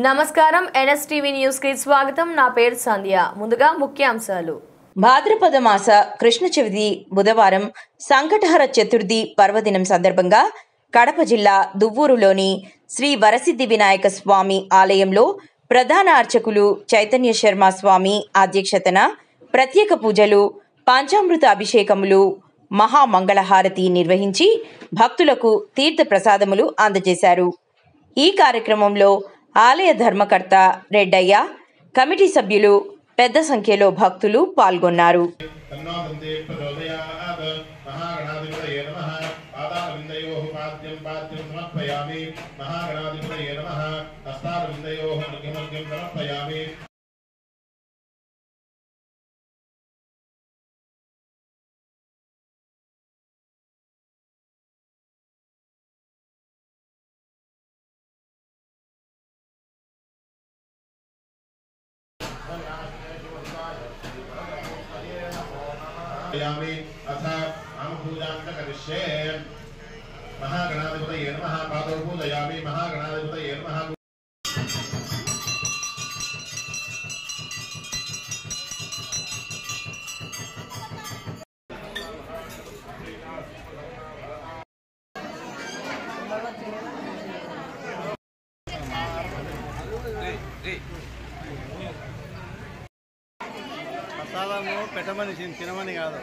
నమస్కారం NSTV news కి స్వాగతం. నా పేరు సంధ్య. ముందుగా ముఖ్యాంశాలు. భాద్రపద మాస కృష్ణ చవితి బుధవారం సంకటహర చతుర్థి పర్వదినం సందర్భంగా కడప జిల్లా దువ్వూరులోని శ్రీ వరసిద్ధి వినాయక స్వామి ఆలయంలో ప్రధాన అర్చకులు చైతన్య శర్మ స్వామి అధ్యక్షతన ప్రత్యేక పూజలు, పంచామృత అభిషేకములు, మహామంగళహారతి నిర్వహించి భక్తులకు తీర్థ ప్రసాదములు అందజేశారు. ఈ కార్యక్రమంలో ఆలయ ధర్మకర్త రెడ్డయ్య, కమిటీ సభ్యులు పెద్ద సంఖ్యలో భక్తులు పాల్గొన్నారు. अथ पूजां करिष्ये। महागणाधिपतये नमः। पादौ पूजयामि। महागणाधिपतये नमः। ప్రసాదము పెట్టమని తినమని కాదు.